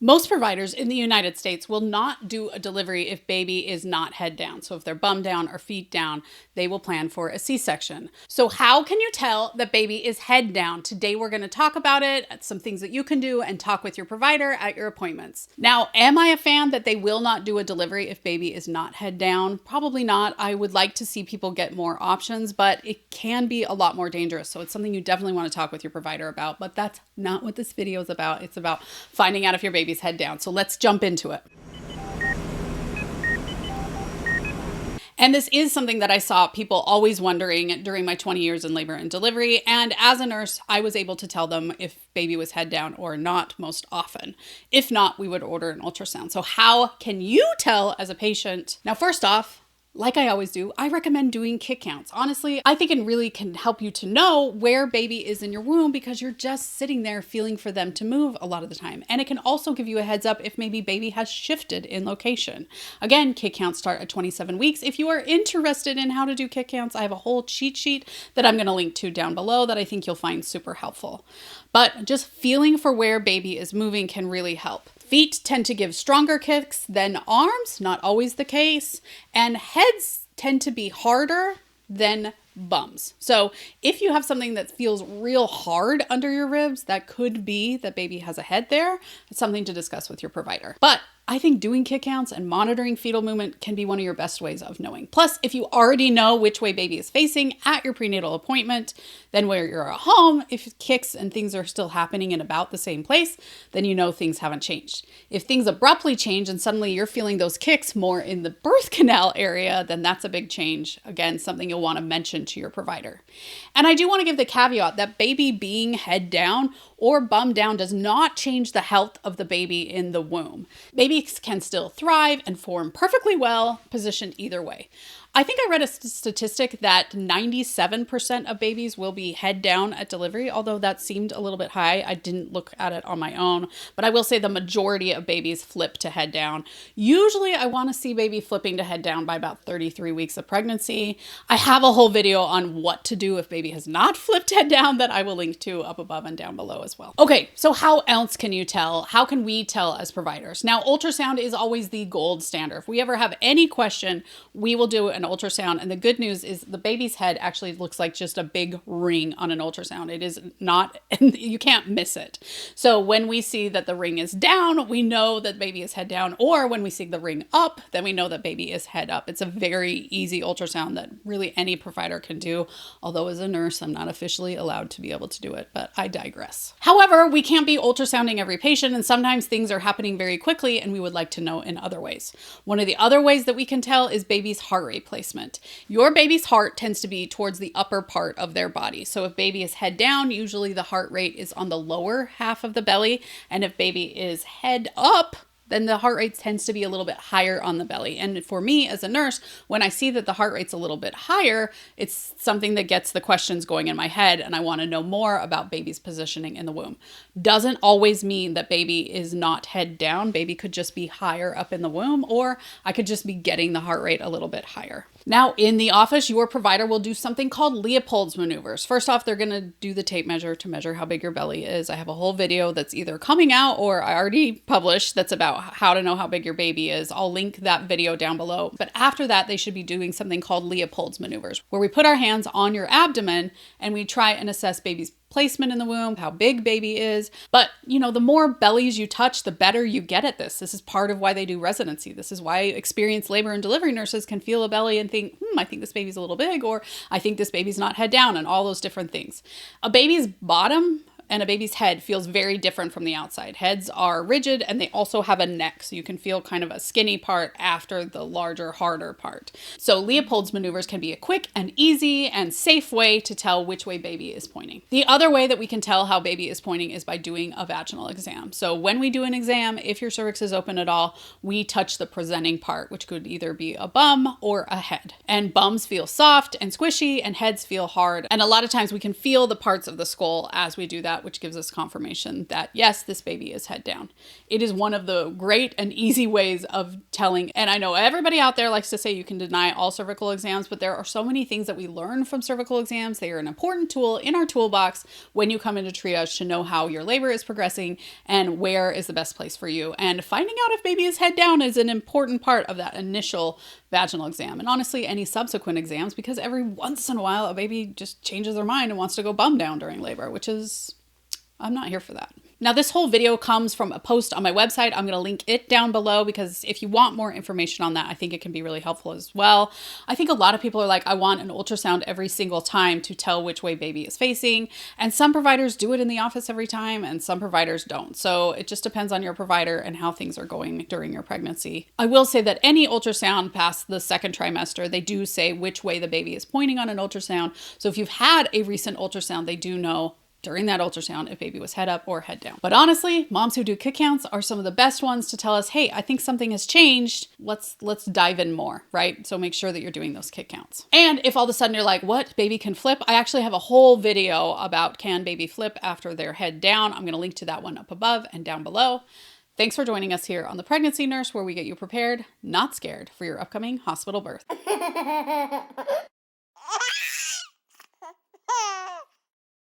Most providers in the United States will not do a delivery if baby is not head down. So if they're bum down or feet down, they will plan for a C-section. So how can you tell that baby is head down? Today we're going to talk about it, some things that you can do, and talk with your provider at your appointments. Now, am I a fan that they will not do a delivery if baby is not head down? Probably not. I would like to see people get more options, but it can be a lot more dangerous. So it's something you definitely want to talk with your provider about, but that's not what this video is about. It's about finding out if your baby's head down. So let's jump into it. And this is something that I saw people always wondering during my 20 years in labor and delivery. And as a nurse, I was able to tell them if baby was head down or not most often. If not, we would order an ultrasound. So how can you tell as a patient? Now, first off, like I always do, I recommend doing kick counts. Honestly, I think it really can help you to know where baby is in your womb because you're just sitting there feeling for them to move a lot of the time. And it can also give you a heads up if maybe baby has shifted in location. Again, kick counts start at 27 weeks. If you are interested in how to do kick counts, I have a whole cheat sheet that I'm going to link to down below that I think you'll find super helpful. But just feeling for where baby is moving can really help. Feet tend to give stronger kicks than arms, not always the case, and heads tend to be harder than bums. So if you have something that feels real hard under your ribs, that could be that baby has a head there. It's something to discuss with your provider. But I think doing kick counts and monitoring fetal movement can be one of your best ways of knowing. Plus, if you already know which way baby is facing at your prenatal appointment, then where you're at home, if kicks and things are still happening in about the same place, then you know things haven't changed. If things abruptly change and suddenly you're feeling those kicks more in the birth canal area, then that's a big change. Again, something you'll want to mention to your provider. And I do want to give the caveat that baby being head down or bum down does not change the health of the baby in the womb. Babies can still thrive and form perfectly well, positioned either way. I think I read a statistic that 97% of babies will be head down at delivery, although that seemed a little bit high. I didn't look at it on my own, but I will say the majority of babies flip to head down. Usually I want to see baby flipping to head down by about 33 weeks of pregnancy. I have a whole video on what to do if baby has not flipped head down that I will link to up above and down below as well. Okay, so how else can you tell? How can we tell as providers? Now, ultrasound is always the gold standard. If we ever have any question, we will do an ultrasound. And the good news is the baby's head actually looks like just a big ring on an ultrasound. It is not, you can't miss it. So when we see that the ring is down, we know that baby is head down. Or when we see the ring up, then we know that baby is head up. It's a very easy ultrasound that really any provider can do. Although as a nurse, I'm not officially allowed to be able to do it, but I digress. However, we can't be ultrasounding every patient, and sometimes things are happening very quickly and we would like to know in other ways. One of the other ways that we can tell is baby's heart rate placement. Your baby's heart tends to be towards the upper part of their body. So if baby is head down, usually the heart rate is on the lower half of the belly. And if baby is head up, then the heart rate tends to be a little bit higher on the belly. And for me as a nurse, when I see that the heart rate's a little bit higher, it's something that gets the questions going in my head and I want to know more about baby's positioning in the womb. Doesn't always mean that baby is not head down. Baby could just be higher up in the womb, or I could just be getting the heart rate a little bit higher. Now, in the office, your provider will do something called Leopold's maneuvers. First off, they're going to do the tape measure to measure how big your belly is. I have a whole video that's either coming out or I already published that's about how to know how big your baby is. I'll link that video down below. But after that, they should be doing something called Leopold's maneuvers, where we put our hands on your abdomen and we try and assess baby's placement in the womb, how big baby is. But, you know, the more bellies you touch, the better you get at this. This is part of why they do residency. This is why experienced labor and delivery nurses can feel a belly and think, I think this baby's a little big, or I think this baby's not head down, and all those different things. A baby's bottom and a baby's head feels very different from the outside. Heads are rigid and they also have a neck, so you can feel kind of a skinny part after the larger, harder part. So Leopold's maneuvers can be a quick and easy and safe way to tell which way baby is pointing. The other way that we can tell how baby is pointing is by doing a vaginal exam. So when we do an exam, if your cervix is open at all, we touch the presenting part, which could either be a bum or a head. And bums feel soft and squishy and heads feel hard. And a lot of times we can feel the parts of the skull as we do that that, which gives us confirmation that yes, this baby is head down. It is one of the great and easy ways of telling. And I know everybody out there likes to say you can deny all cervical exams, but there are so many things that we learn from cervical exams. They are an important tool in our toolbox when you come into triage to know how your labor is progressing and where is the best place for you. And finding out if baby is head down is an important part of that initial vaginal exam, and honestly any subsequent exams, because every once in a while a baby just changes their mind and wants to go bum down during labor, which is, I'm not here for that. Now, this whole video comes from a post on my website. I'm going to link it down below because if you want more information on that, I think it can be really helpful as well. I think a lot of people are like, I want an ultrasound every single time to tell which way baby is facing. And some providers do it in the office every time and some providers don't. So it just depends on your provider and how things are going during your pregnancy. I will say that any ultrasound past the second trimester, they do say which way the baby is pointing on an ultrasound. So if you've had a recent ultrasound, they do know during that ultrasound if baby was head up or head down. But honestly, moms who do kick counts are some of the best ones to tell us, hey, I think something has changed. Let's dive in more, right? So make sure that you're doing those kick counts. And if all of a sudden you're like, what, baby can flip? I actually have a whole video about can baby flip after they're head down. I'm going to link to that one up above and down below. Thanks for joining us here on The Pregnancy Nurse, where we get you prepared, not scared, for your upcoming hospital birth.